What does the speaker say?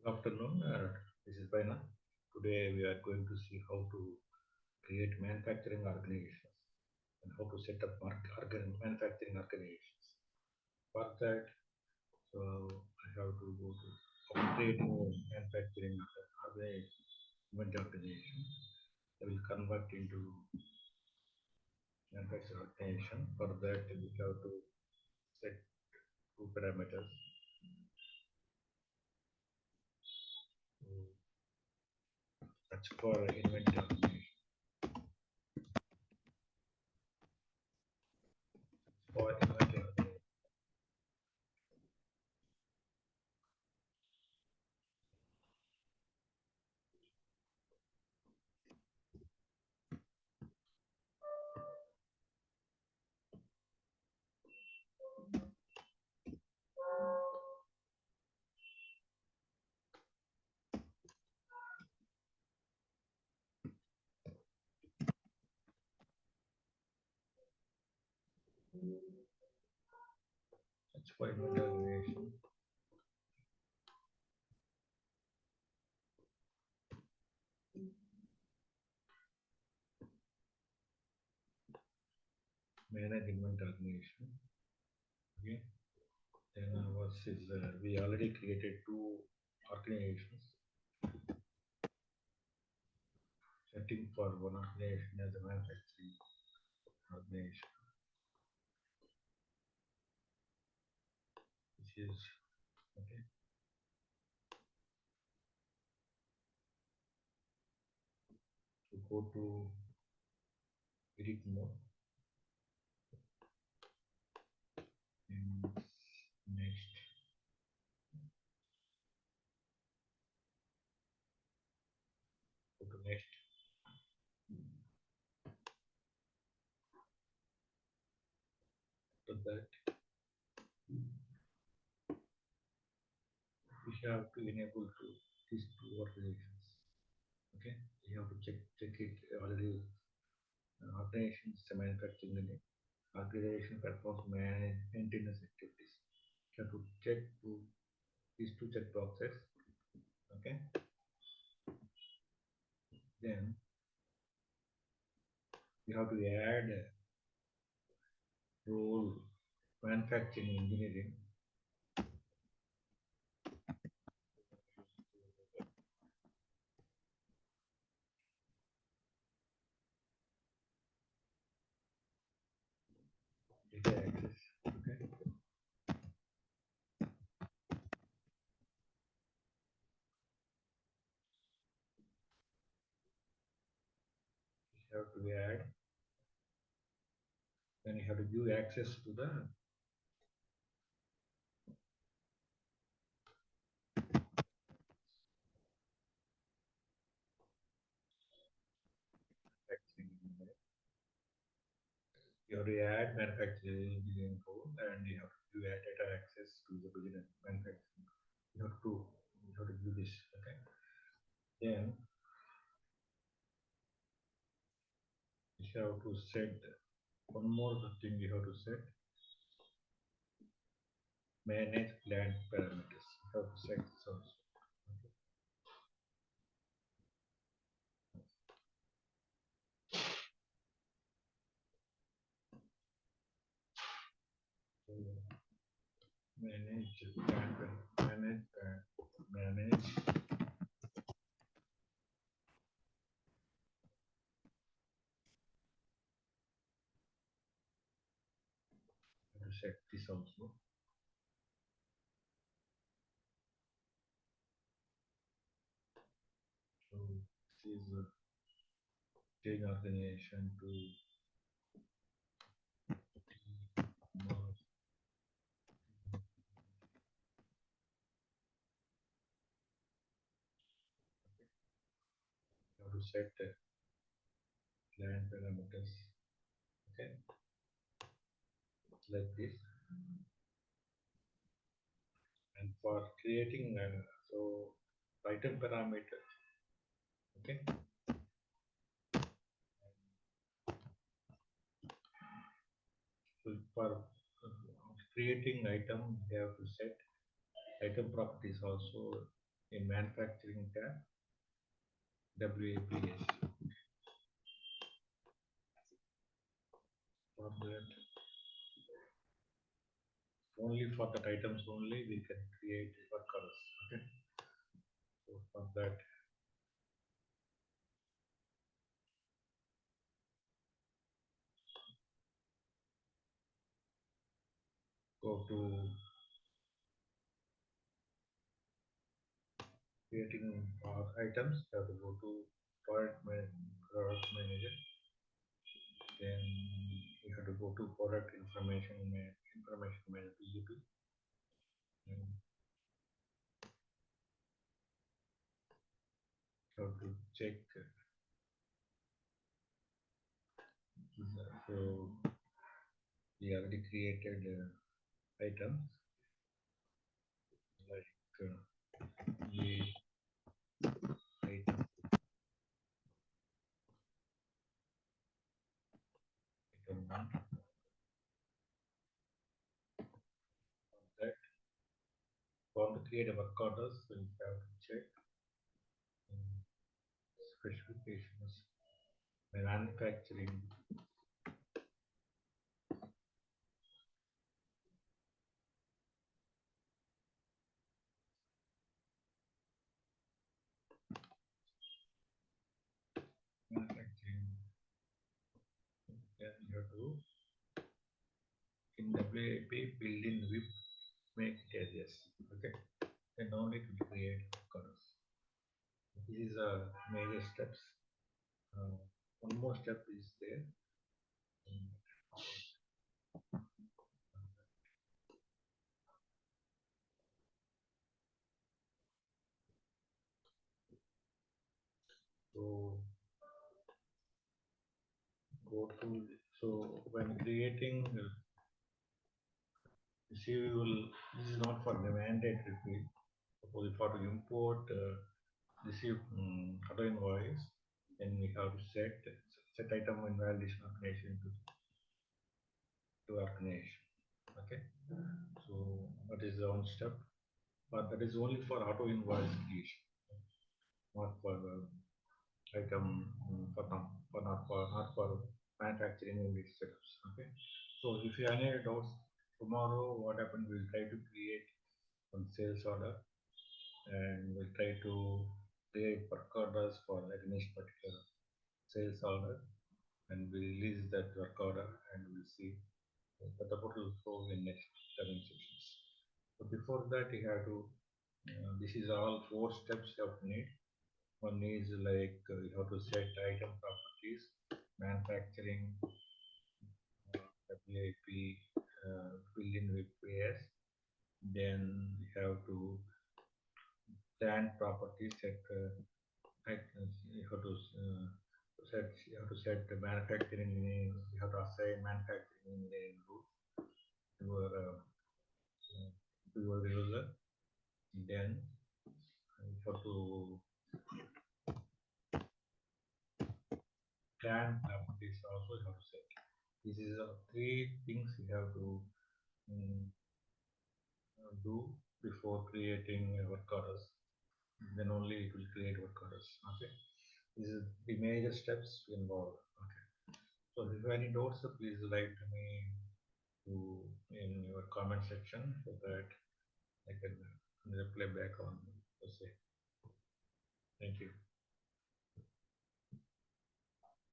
Afternoon. This is Baina. Today we are going to see how to create manufacturing organizations and how to set up manufacturing organizations. For that, so I have to go to create manufacturing organization. I will convert into manufacturing organization. For that, we have to set two parameters. Search for inventory organization. For inventory organization. Search for inventory organization. Manage inventory organization. Okay. Then ours is we already created two organizations. Setting for one organization as a manufacturing organization, which is okay. So go to edit mode and next. Go to next. After that, we have to enable these two organizations. Okay, you have to check it already. Organization is a manufacturing unit. Organization performs maintenance activities. You have to check these two check boxes. Okay, then you have to add role manufacturing engineering. Data access. Okay, you have to add. Then you have to give access to the manufacturing engineering. You have to add manufacturing engineering role, and you have to give data access to the business manufacturing. You have to do this. Okay. Then you have to set one more thing. You have to set manage plant parameters. You have to set this also. So manage plant, manage to set this also. So this is a change organization to you have to set the plan parameters. Okay, like this. And for creating so item parameter. Okay, so for creating item, we have to set item properties also. in manufacturing tab, WAPS. For that, only for that items only we can create work orders. Okay. So for that, go to creating items. You have to go to product manager. Then you have to go to product information manager PGP. And you have to check. So we already created items like the item, item one. That for to create a work orders, we have to check specifications, manufacturing, manufacturing. Then you have to in WAP build in WIP make it as yes. Okay. Then only to create work orders. These are major steps. One more step is there. So go to so when creating see we will this is not for the mandatory field. Suppose if I to import receive auto invoice, then we have to set item invalidation organization to organization. Okay. So that is one step, but that is only for auto invoice creation, not for item not for manufacturing unit setups. Okay. So if you have any doubts tomorrow, what happened? We'll try to create one sales order, and we'll try to create work orders for against particular sales order, and we release that work order, and we'll see the total flow in next coming sessions. So before that, you have to. This is all four steps you have to need. One is like you have to set item properties, manufacturing, WIP, fill in with PS. Then you have to plant properties set you have to set the manufacturing name. You have to assign manufacturing name to your user. Then you have to plan properties also you have to set. This is three things you have to um, do before creating work orders. Then only it will create work orders. Okay. This is the major steps involved. Okay. So if you have any doubts, please write to me to in your comment section so that I can reply back on the same.